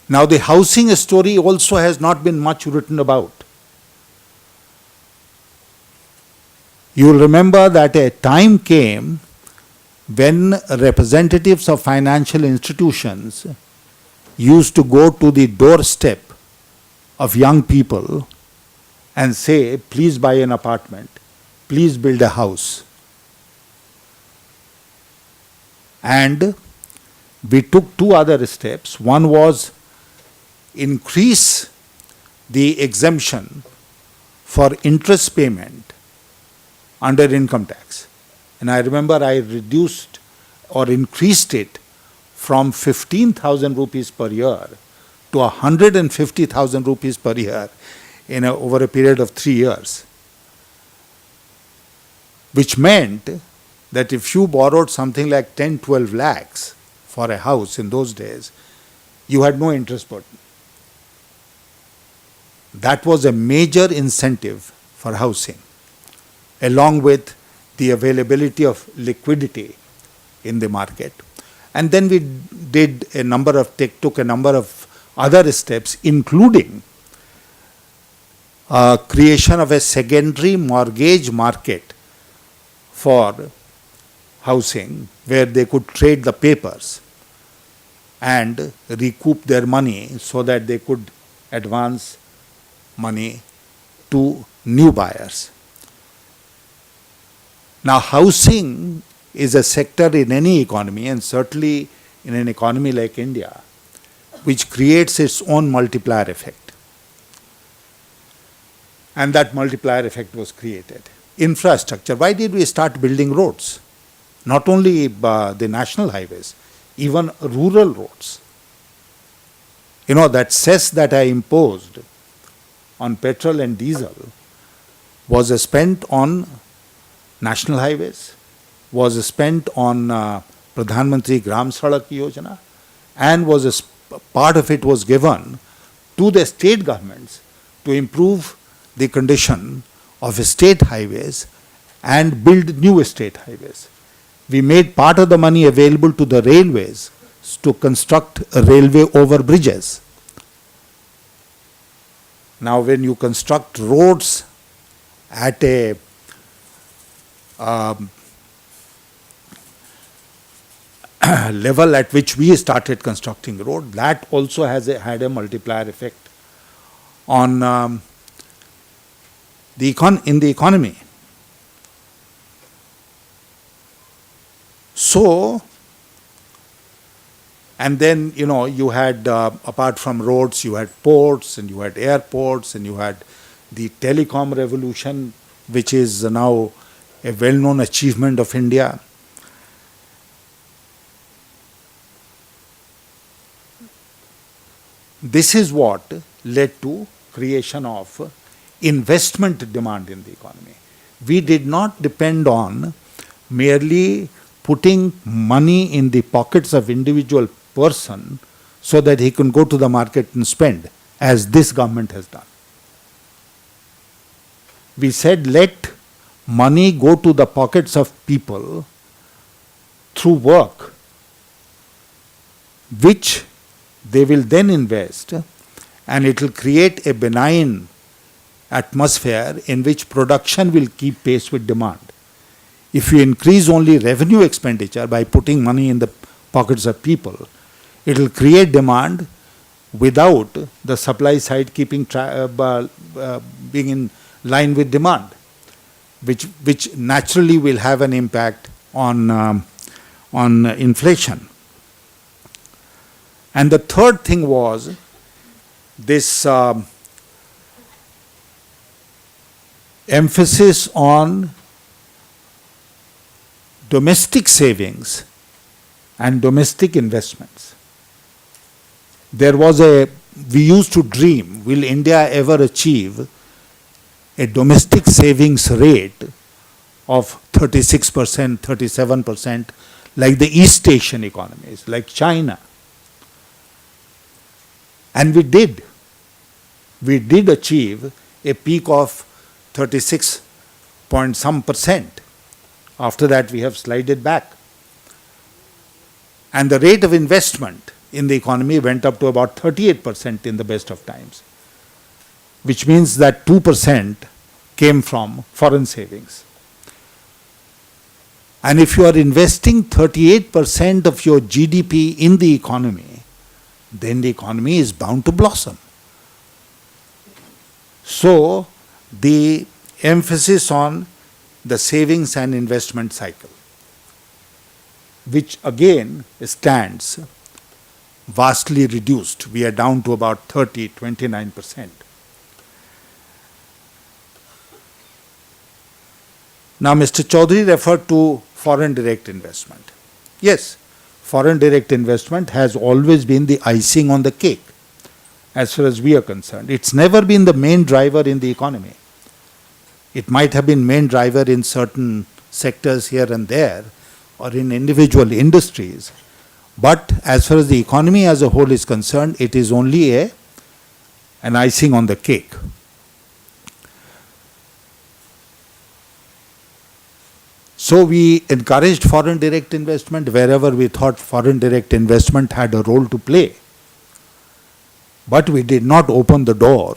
Now the housing story also has not been much written about. You will remember that a time came when representatives of financial institutions used to go to the doorstep of young people and say, please buy an apartment, please build a house. And we took two other steps. One was increase the exemption for interest payment under income tax. And I remember I reduced or increased it from 15,000 rupees per year to 150,000 rupees per year over a period of 3 years. Which meant that if you borrowed something like 10, 12 lakhs for a house in those days, you had no interest burden. That was a major incentive for housing, along with the availability of liquidity in the market. And then we took a number of other steps, including creation of a secondary mortgage market for housing, where they could trade the papers and recoup their money so that they could advance money to new buyers. Now, housing is a sector in any economy, and certainly in an economy like India, which creates its own multiplier effect. And that multiplier effect was created. Infrastructure. Why did we start building roads? Not only the national highways, even rural roads. You know, that cess that I imposed on petrol and diesel was spent on national highways, was spent on Pradhan Mantri Gram Sadak Yojana, and part of it was given to the state governments to improve the condition of state highways and build new state highways. We made part of the money available to the railways to construct railway over bridges. Now, when you construct roads at a level at which we started constructing road, that also had a multiplier effect on in the economy. So, and then, you know, you had, apart from roads, you had ports, and you had airports, and you had the telecom revolution, which is now a well-known achievement of India. This is what led to creation of investment demand in the economy. We did not depend on merely putting money in the pockets of individual person so that he can go to the market and spend, as this government has done. We said, let money go to the pockets of people through work, which they will then invest, and it will create a benign atmosphere in which production will keep pace with demand. If you increase only revenue expenditure by putting money in the pockets of people, it will create demand without the supply side keeping being in line with demand, which naturally will have an impact on inflation. And the third thing was this emphasis on domestic savings and domestic investments. We used to dream, will India ever achieve a domestic savings rate of 36%, 37%, like the East Asian economies, like China? And we did. We did achieve a peak of 36 point some percent. After that, we have slided back. And the rate of investment in the economy went up to about 38% in the best of times, which means that 2% came from foreign savings. And if you are investing 38% of your GDP in the economy, then the economy is bound to blossom. So, the emphasis on the savings and investment cycle, which again stands vastly reduced. We are down to about 29%. Now, Mr. Chaudhary referred to foreign direct investment. Yes, foreign direct investment has always been the icing on the cake as far as we are concerned. It's never been the main driver in the economy. It might have been main driver in certain sectors here and there or in individual industries, but as far as the economy as a whole is concerned, it is only an icing on the cake. So we encouraged foreign direct investment wherever we thought foreign direct investment had a role to play. But we did not open the door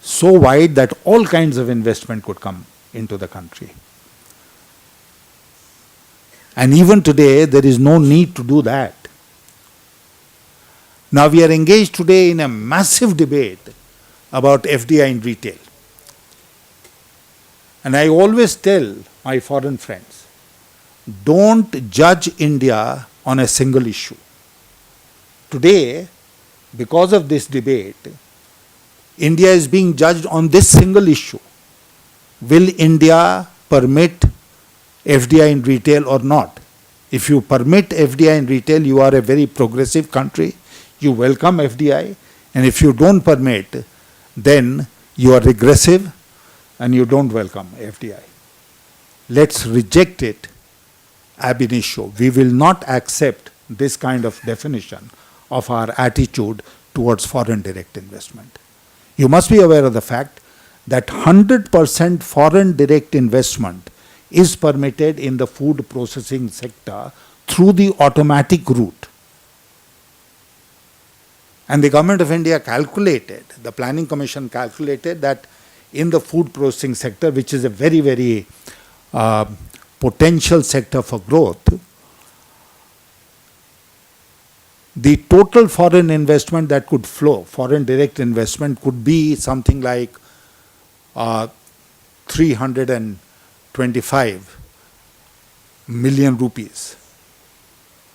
so wide that all kinds of investment could come into the country. And even today, there is no need to do that. Now we are engaged today in a massive debate about FDI in retail. And I always tell my foreign friends, don't judge India on a single issue. Today, because of this debate, India is being judged on this single issue. Will India permit FDI in retail or not? If you permit FDI in retail, you are a very progressive country. You welcome FDI. And if you don't permit, then you are regressive and you don't welcome FDI. Let's reject it ab initio. We will not accept this kind of definition of our attitude towards foreign direct investment. You must be aware of the fact that 100% foreign direct investment is permitted in the food processing sector through the automatic route. And the Government of India calculated, the Planning Commission calculated that in the food processing sector, which is a very, very potential sector for growth, the total foreign investment that could flow, foreign direct investment, could be something like 325 million rupees.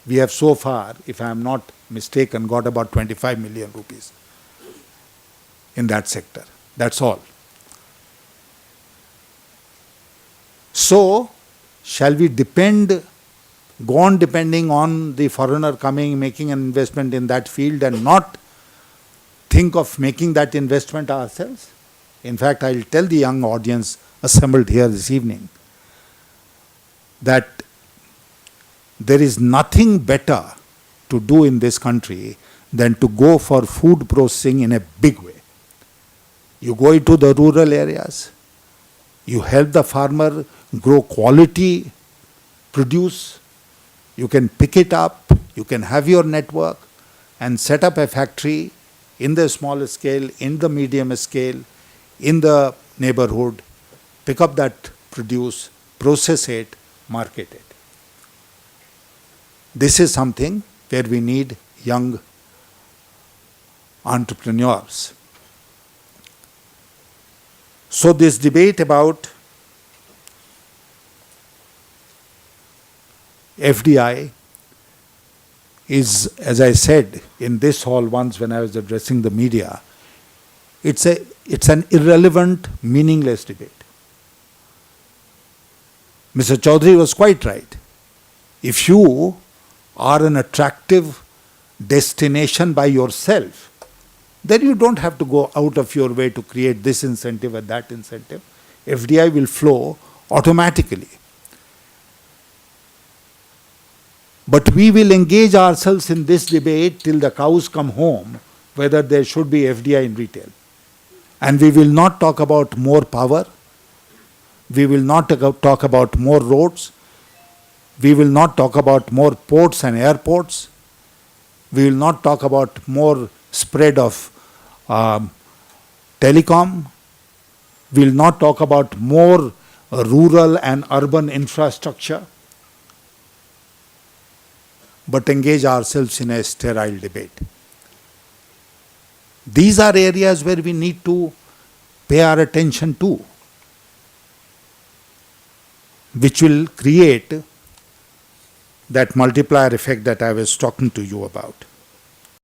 We have so far, if I am not mistaken, got about 25 million rupees in that sector. That's all. So, shall we go on depending on the foreigner coming, making an investment in that field and not think of making that investment ourselves? In fact, I'll tell the young audience assembled here this evening that there is nothing better to do in this country than to go for food processing in a big way. You go into the rural areas, you help the farmer grow quality produce, you can pick it up, you can have your network and set up a factory in the smaller scale, in the medium scale, in the neighborhood, pick up that produce, process it, market it. This is something where we need young entrepreneurs. So this debate about FDI is, as I said in this hall once when I was addressing the media, it's an irrelevant, meaningless debate. Mr. Chaudhary was quite right. If you are an attractive destination by yourself, then you don't have to go out of your way to create this incentive or that incentive. FDI will flow automatically. But we will engage ourselves in this debate till the cows come home, whether there should be FDI in retail. And we will not talk about more power. We will not talk about more roads. We will not talk about more ports and airports. We will not talk about more spread of telecom. We will not talk about more rural and urban infrastructure, but engage ourselves in a sterile debate. These are areas where we need to pay our attention to, which will create that multiplier effect that I was talking to you about.